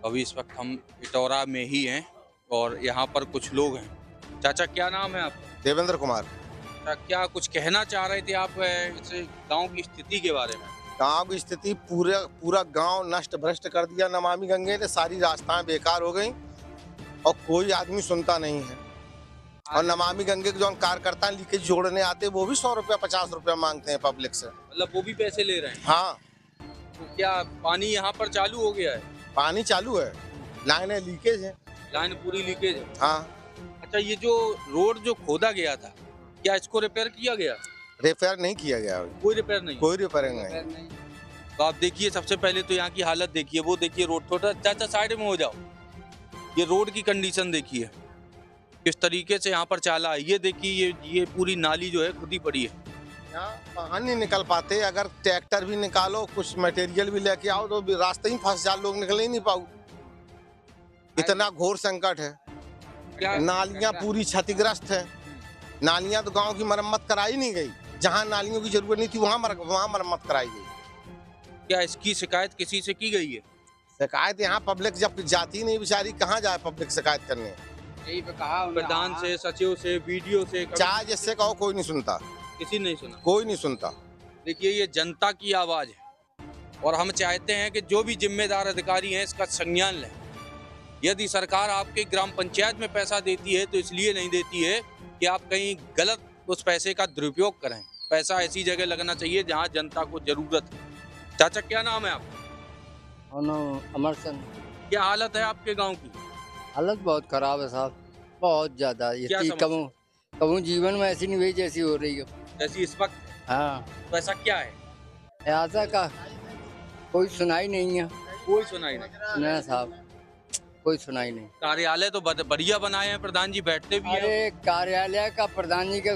अभी इस वक्त हम इटौरा में ही हैं और यहाँ पर कुछ लोग हैं। चाचा क्या नाम है आपका? देवेंद्र कुमार। क्या कुछ कहना चाह रहे थे आप इस गांव की स्थिति के बारे में? गांव की स्थिति पूरा पूरा गांव नष्ट भ्रष्ट कर दिया नमामि गंगे ने। सारी रास्ताएं बेकार हो गई और कोई आदमी सुनता नहीं है। और नमामि गंगे के जो कार्यकर्ता लीकेज जोड़ने आते वो भी 100 रुपया 50 रुपया मांगते हैं पब्लिक से। मतलब वो भी पैसे ले रहे हैं? हाँ, तो क्या पानी यहाँ पर चालू हो गया है? पानी चालू है, लाइनें लीकेज है। लाइन पूरी लीकेज है? हाँ। अच्छा, ये जो रोड जो खोदा गया था, क्या इसको रिपेयर किया गया? रिपेयर नहीं किया गया अभी। कोई रिपेयर नहीं? कोई रिपेयरिंग नहीं। तो आप देखिए, सबसे पहले तो यहाँ की हालत देखिए, वो देखिए रोड। थोड़ा चाचा साइड में हो जाओ। ये रोड की कंडीशन देखिए किस तरीके से यहाँ पर चाला है। ये देखिए, ये पूरी नाली जो है खुद ही पड़ी है। यहाँ वाहन नहीं निकल पाते। अगर ट्रैक्टर भी निकालो, कुछ मटेरियल भी लेके आओ तो रास्ते ही फंस जाए, लोग निकल ही नहीं पाओ। इतना घोर संकट है। नालियां पूरी क्षतिग्रस्त है। नालियां तो गांव की मरम्मत कराई नहीं गई। जहां नालियों की जरूरत नहीं थी वहां मरम्मत कराई गई। क्या इसकी शिकायत किसी से की गई है? शिकायत यहाँ पब्लिक जब जाती नहीं बेचारी, कहाँ जाए पब्लिक शिकायत करने। यही पे कहा प्रधान से, सचिव से, वीडियो से, चाहे जिससे कहो कोई नहीं सुनता। किसी ने नहीं सुना? कोई नहीं सुनता। देखिए, ये जनता की आवाज है और हम चाहते हैं कि जो भी जिम्मेदार अधिकारी हैं इसका संज्ञान लें। यदि सरकार आपके ग्राम पंचायत में पैसा देती है तो इसलिए नहीं देती है कि आप कहीं गलत उस पैसे का दुरुपयोग करें। पैसा ऐसी जगह लगना चाहिए जहां जनता को जरूरत है। चाचा क्या नाम है आपका? अमर सिंह। क्या हालत है आपके गांव की? हालत बहुत खराब है साहब, बहुत ज्यादा। क्या ये समस्या? कबू जीवन में ऐसी नहीं हुई जैसी हो रही है। जैसी इस वक्त है? हाँ, तो ऐसा क्या है? ऐसा का कोई सुनाई नहीं है। कोई सुनाई नहीं? ना साहब, कोई सुनाई नहीं। कार्यालय तो बढ़िया बनाए हैं, प्रधान जी बैठते भी हैं। अरे कार्यालय का प्रधान जी का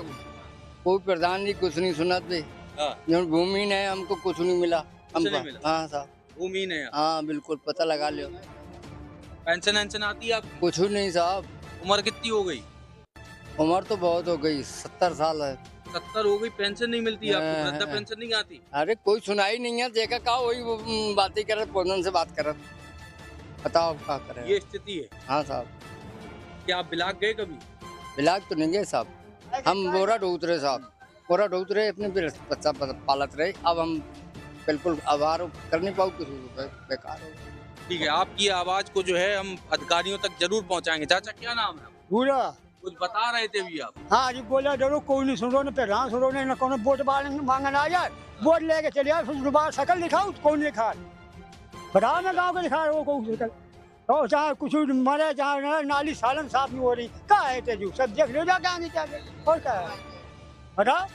कोई प्रधान जी कुछ नहीं सुनाते। हाँ। जो भूमि है हमको कुछ नहीं मिला। कुछ नहीं मिला? हाँ साहब, भूमि नहीं है। हाँ बिल्कुल, पता लगा लियो। पेंशन वेंशन आती है आपकी? कुछ नहीं साहब। उम्र कितनी हो गई? उम्र तो बहुत हो गई, 70 साल है। 70 हो गई, पेंशन नहीं मिलती है आपको? हाँ, वृद्धा हाँ। पेंशन नहीं आती? अरे कोई सुनाई नहीं है। देखा का वही बातें करत, फोन से बात करत। बताओ क्या करें। ये स्थिति है। हाँ साहब। क्या आप बिलाक गए कभी? इलाज तो नहीं गए साहब, हम बोरा ढूंढ रहे साहब, बोरा ढूंढ रहे, अपने बच्चा पालत रहे। अब हम बिल्कुल आभार कर नहीं पाओ, किसी को बेकार हो। ठीक है, आपकी आवाज को जो है हम अधिकारियों तक जरूर पहुंचाएंगे। चाचा क्या नाम है? पूरा कुछ बता रहे थे भी आप। हाँ जी, बोला जरूर, कोई नहीं सुनो, न प्रधान सुनो, न कोनो वोट मांगन आ जाए, वोट लेके चले जाए, फिर दोबारा शकल दिखाओ तो कौन दिखा बताओ ना, गाँव के दिखा वो कौन शकल। तो चाहे कुछ मरे, चाहे नाली सालन साफ नहीं हो रही, कहा है तेजू, सब देख लो जाके आगे जाके। और क्या है बताओ,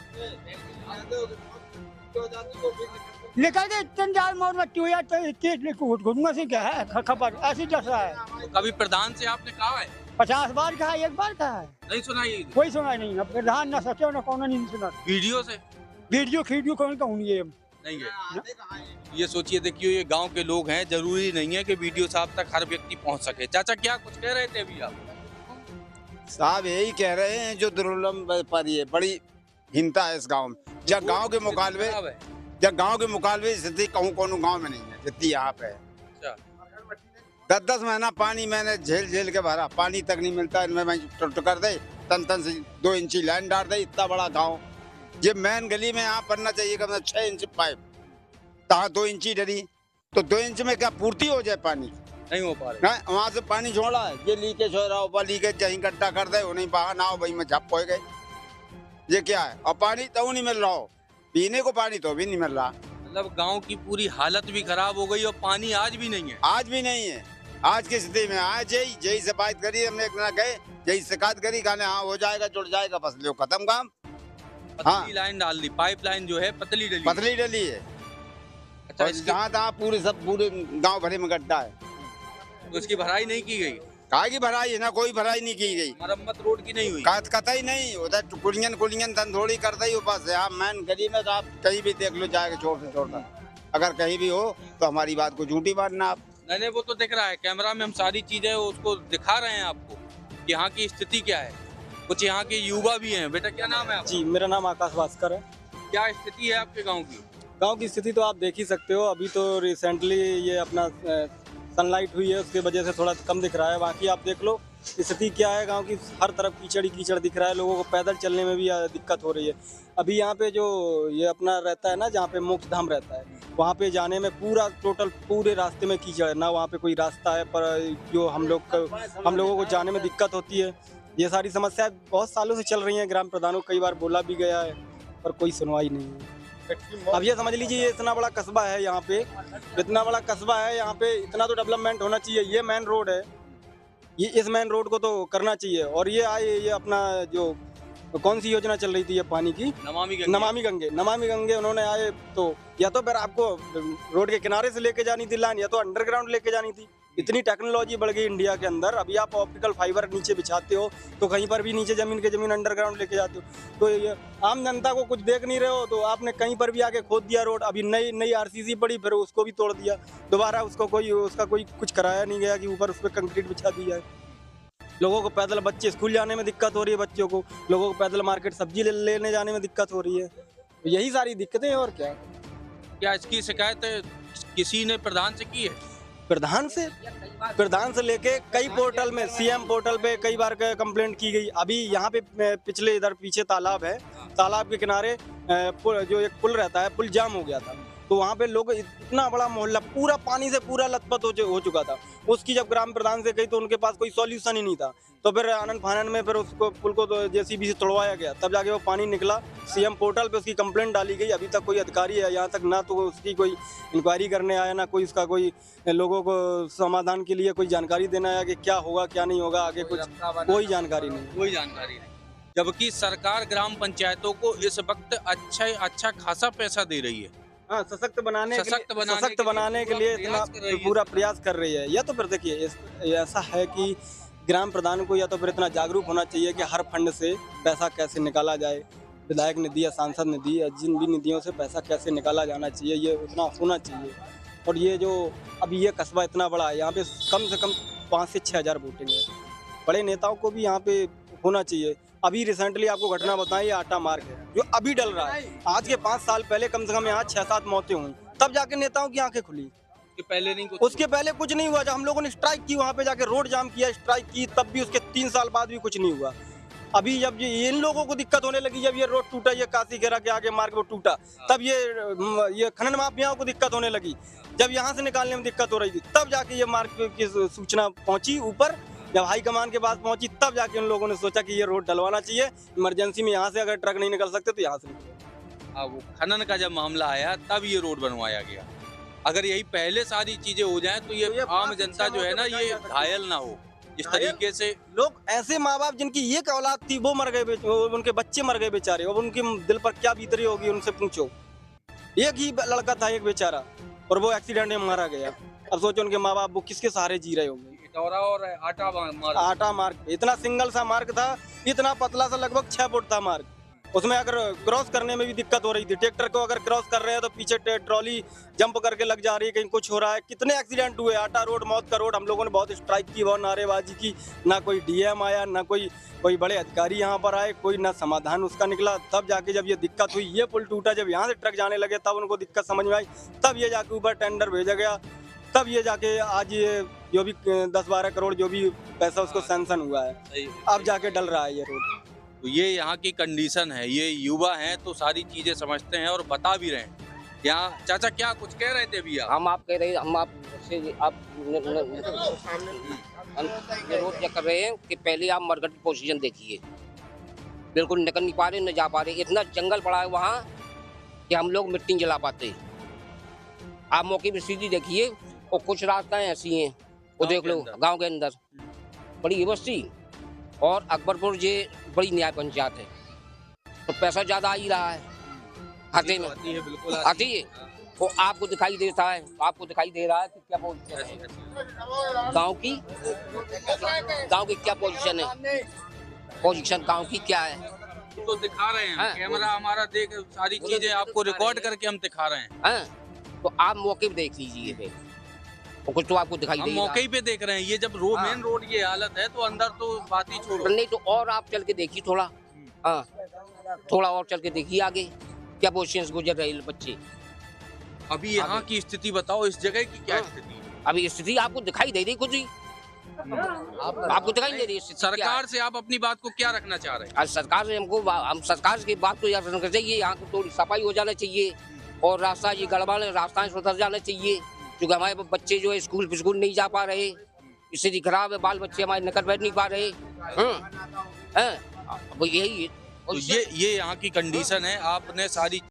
निकल के इतने जार मोर मट्टी हुई तो घुटना से क्या है खबर ऐसी जस रहा है। तो कभी प्रधान से आपने कहा है? 50 बार कहा, एक बार कहा है, नहीं सुनाई? कोई सुनाई नहीं। अब प्रधान न सचो न कोनो नहीं सुना। वीडियो से? वीडियो कौन कहूँ ये नहीं है। ये सोचिए, देखिए, ये गांव के लोग हैं, जरूरी नहीं है कि वीडियो साहब तक हर व्यक्ति पहुंच सके। चाचा क्या कुछ कह रहे थे अभी आप? साहब यही कह रहे हैं जो दुर्लभ पर ये बड़ी हिंसा है इस गांव में। जब गांव के मुकाबले खराब है। स्थिति कहूँ कोनो गांव में नहीं है जितनी यहाँ पे है। अच्छा। 10-10 महीना पानी मैंने झेल के भरा, पानी तक नहीं मिलता। इनमें मैं टुट कर दे, तन से 2 इंची लाइन डाल दे। इतना बड़ा गाँव, ये मेन गली में यहाँ पड़ना चाहिए कम से 6 इंच पाइप, तहाँ 2 इंची डरी, तो 2 इंच में क्या पूर्ति हो जाए? पानी नहीं हो पा रहा। वहाँ से पानी छोड़ा है, ये लीकेज हो रहा, ऊपर लीकेज कहीं गड्ढा कर दे, नहीं बहा ना हो भाई में झप हो गए। ये क्या है? और पानी तो नहीं मिल रहा हो, पीने को पानी तो भी नहीं मिल रहा। मतलब गांव की पूरी हालत भी खराब हो गई और पानी आज भी नहीं है। आज भी नहीं है। आज की स्थिति में आज यही से बात करी हमने, एक दिन गए, यही शिकायत करी, कहने हाँ हो जाएगा, जुड़ जाएगा, बस लो खत्म काम। पतली लाइन डाल दी, पाइप लाइन जो है पतली डली है। अच्छा, और जहाँ तहाँ पूरे गाँव भरे में गड्ढा है। तो इसकी भराई नहीं की गई? काहे की भराई है ना, कोई भराई नहीं की गई। मरम्मत रोड की नहीं हुई? कतई नहीं। उधर कुलियन धंधोड़ी कर दी बस। यहाँ मैन गली में तो आप कहीं भी देख लो, जाएगा छोड़ से छोड़ना। अगर कहीं भी हो तो हमारी बात को झूठी मानना आप। नहीं, वो तो दिख रहा है कैमरा में, हम सारी चीजें उसको दिखा रहे हैं आपको कि यहाँ की स्थिति क्या है। कुछ यहाँ के युवा भी हैं। बेटा क्या नाम है आपका? जी, मेरा नाम आकाश भास्कर है। क्या स्थिति है आपके गाँव की? गांव की स्थिति तो आप देख ही सकते हो। अभी तो रिसेंटली ये अपना सनलाइट हुई है उसकी वजह से थोड़ा कम दिख रहा है। बाकी आप देख लो स्थिति क्या है गांव की, हर तरफ कीचड़ ही कीचड़ दिख रहा है, लोगों को पैदल चलने में भी दिक्कत हो रही है। अभी यहाँ पे जो ये अपना रहता है ना, जहाँ पे मोक्ष धाम रहता है, वहाँ पे जाने में पूरा टोटल पूरे रास्ते में कीचड़ है ना, वहाँ पे कोई रास्ता है पर जो हम लोगों को जाने में दिक्कत होती है। ये सारी समस्याएं बहुत सालों से चल रही हैं, ग्राम प्रधानों को कई बार बोला भी गया है पर कोई सुनवाई नहीं है। अब ये समझ लीजिए ये इतना बड़ा कस्बा है, यहाँ पे इतना बड़ा कस्बा है, यहाँ पे इतना तो डेवलपमेंट होना चाहिए। ये मेन रोड है, ये इस मेन रोड को तो करना चाहिए। और ये अपना जो कौन सी योजना चल रही थी ये पानी की, नमामि गंगे उन्होंने आए तो या तो फिर आपको रोड के किनारे से लेके जानी थी लाइन, या तो अंडरग्राउंड लेके जानी थी। इतनी टेक्नोलॉजी बढ़ गई इंडिया के अंदर, अभी आप ऑप्टिकल फाइबर नीचे बिछाते हो तो कहीं पर भी नीचे जमीन अंडरग्राउंड लेके जाते हो। तो ये आम जनता को कुछ देख नहीं रहे हो तो आपने कहीं पर भी आके खोद दिया रोड। अभी नई आरसीसी पड़ी, फिर उसको भी तोड़ दिया दोबारा, उसका कोई कुछ कराया नहीं गया कि ऊपर उस पर कंक्रीट बिछा दी जाए। लोगों को पैदल, बच्चे स्कूल जाने में दिक्कत हो रही है, बच्चों को, लोगों को पैदल मार्केट सब्जी लेने जाने में दिक्कत हो रही है। तो यही सारी दिक्कतें हैं और क्या इसकी शिकायत किसी ने प्रधान से की है? प्रधान से लेके कई पोर्टल में, सीएम पोर्टल पे कई बार कंप्लेंट की गई। अभी यहाँ पे पिछले इधर पीछे तालाब है, तालाब के किनारे जो एक पुल रहता है, पुल जाम हो गया था। तो वहाँ पे लोग, इतना बड़ा मोहल्ला पूरा पानी से पूरा लथपथ हो चुका था। उसकी जब ग्राम प्रधान से गई तो उनके पास कोई सॉल्यूशन ही नहीं था। तो फिर आनंद फानन में फिर उसको पुल को तो जेसीबी से तोड़वाया गया, तब जाके वो पानी निकला। सीएम पोर्टल पे उसकी कंप्लेंट डाली गई। अभी तक कोई अधिकारी है यहाँ तक ना तो उसकी कोई इंक्वायरी करने आया, ना कोई उसका कोई लोगों को समाधान के लिए कोई जानकारी देना आया कि क्या होगा क्या नहीं होगा आगे, कुछ कोई जानकारी नहीं। जबकि सरकार ग्राम पंचायतों को इस वक्त अच्छा खासा पैसा दे रही है, हाँ, सशक्त बनाने के लिए इतना पूरा प्रयास कर रही है। या तो फिर देखिए ऐसा है कि ग्राम प्रधान को या तो फिर इतना जागरूक होना चाहिए कि हर फंड से पैसा कैसे निकाला जाए, विधायक निधि या सांसद निधि या जिन भी निधियों से पैसा कैसे निकाला जाना चाहिए, ये उतना होना चाहिए। और ये जो अभी ये कस्बा इतना बड़ा है, यहाँ पे कम से कम 5 से 6 हज़ार वोटिंग है। बड़े नेताओं को भी यहाँ पे होना चाहिए। अभी रिसेंटली आपको घटना बताएं, ये आटा मार्ग है जो अभी डल रहा है। आज के 5 साल पहले कम से कम यहाँ 6-7 मौतें हुई, तब जाके नेताओं की आंखें खुली। उसके पहले कुछ नहीं हुआ। जब हम लोगों ने स्ट्राइक की, वहाँ पे जाके रोड जाम किया, स्ट्राइक की, तब भी उसके 3 साल बाद भी कुछ नहीं हुआ। अभी जब इन लोगों को दिक्कत होने लगी, जब ये रोड टूटा, ये काशी घेरा के आगे मार्ग वो टूटा, तब ये खनन माफियाओं को दिक्कत होने लगी। जब यहाँ से निकालने में दिक्कत हो रही थी, तब जाके ये मार्ग की सूचना पहुंची ऊपर। जब हाई कमान के पास पहुंची, तब जाके उन लोगों ने सोचा कि ये रोड डलवाना चाहिए। इमरजेंसी में यहाँ से अगर ट्रक नहीं निकल सकते तो यहाँ से निकले। वो खनन का जब मामला आया तब ये रोड बनवाया गया। अगर यही पहले सारी चीजें हो जाएं तो ये आम जनता जो है ना, ये घायल ना हो। इस तरीके से लोग, ऐसे माँ बाप जिनकी एक औलाद थी वो मर गए, उनके बच्चे मर गए बेचारे, और उनके दिल पर क्या बीत रही होगी उनसे पूछो। एक ही लड़का था, एक बेचारा, और वो एक्सीडेंट में मारा गया। अब सोचो उनके माँ बाप वो किसके सहारे जी रहे होंगे। और आटा मार्ग इतना सिंगल सा मार्ग था, इतना पतला सा, लगभग 6 फुट था मार्ग। उसमें अगर क्रॉस करने में भी दिक्कत हो रही थी। ट्रैक्टर को अगर क्रॉस कर रहे हैं तो पीछे ट्रॉली जंप करके लग जा रही है, कहीं कुछ हो रहा है। कितने एक्सीडेंट हुए। आटा रोड मौत का रोड। हम लोगों ने बहुत स्ट्राइक की, बहुत नारेबाजी की, ना कोई डीएम आया, ना कोई बड़े अधिकारी यहाँ पर आए, कोई ना समाधान उसका निकला। तब जाके जब ये दिक्कत हुई, ये पुल टूटा, जब यहाँ से ट्रक जाने लगे तब उनको दिक्कत समझ में आई, तब ये जाके ऊपर टेंडर भेजा गया, तब ये जाके आज ये जो भी 10-12 करोड़ जो भी पैसा उसको सैंक्शन हुआ है, अब जाके डल रहा है ये रोड। तो ये यहाँ की कंडीशन है। ये युवा हैं तो सारी चीजें समझते हैं और बता भी रहे हैं। यहाँ चाचा क्या कुछ कह रहे थे भैया? हम आप कह रहे हैं, हम आप रोड क्या कर रहे हैं कि पहले आप मरघट की पोजीशन देखिए, बिल्कुल निकल नहीं पा रहे, न जा पा रहे। इतना जंगल पड़ा है वहाँ कि हम लोग मिट्टी जला पाते। आप मौके पे सीधी देखिए, और कुछ रास्ताएं ऐसी हैं वो देख लो गांव के अंदर बड़ी व्यवस्थी, और अकबरपुर ये बड़ी न्याय पंचायत है, तो पैसा ज्यादा आ ही रहा है खाते में, आती है। वो आपको दिखाई देता है, आपको दिखाई दे रहा है कि क्या पोजीशन है गांव की क्या पोजीशन है, पोजीशन गांव की क्या है, तो दिखा रहे हैं। कैमरा हमारा देख सारी चीजें आपको रिकॉर्ड करके हम दिखा रहे हैं। तो आप मौके पे देख लीजिए फिर, कुछ तो आपको दिखाई देगा। मौके पे देख रहे हैं। ये जब मेन रोड ये हालत है तो अंदर तो बात ही छोड़ो। नहीं तो और आप चल के देखिए थोड़ा, थोड़ा और चल के देखिए आगे क्या पोजीशन गुजर रहे बच्चे। अभी यहाँ की स्थिति बताओ, इस जगह की क्या स्थिति है? अभी स्थिति आपको दिखाई दे रही कुछ ही, आपको दिखाई नहीं दे रही स्थिति क्या है? सरकार से आप अपनी बात को क्या रखना चाह रहे हैं? आज सरकार से हम सरकार की बात तो यार रखना चाहिए, यहाँ की थोड़ी सफाई हो जाना चाहिए और रास्ता ये गड़बड़ है, रास्ता सुधर जाना चाहिए, क्योंकि हमारे बच्चे जो है स्कूल नहीं जा पा रहे, स्थिति खराब है, बाल बच्चे हमारे निकट बैठ नहीं पा रहे। अब यही है। तो ये यहाँ की कंडीशन है, आपने सारी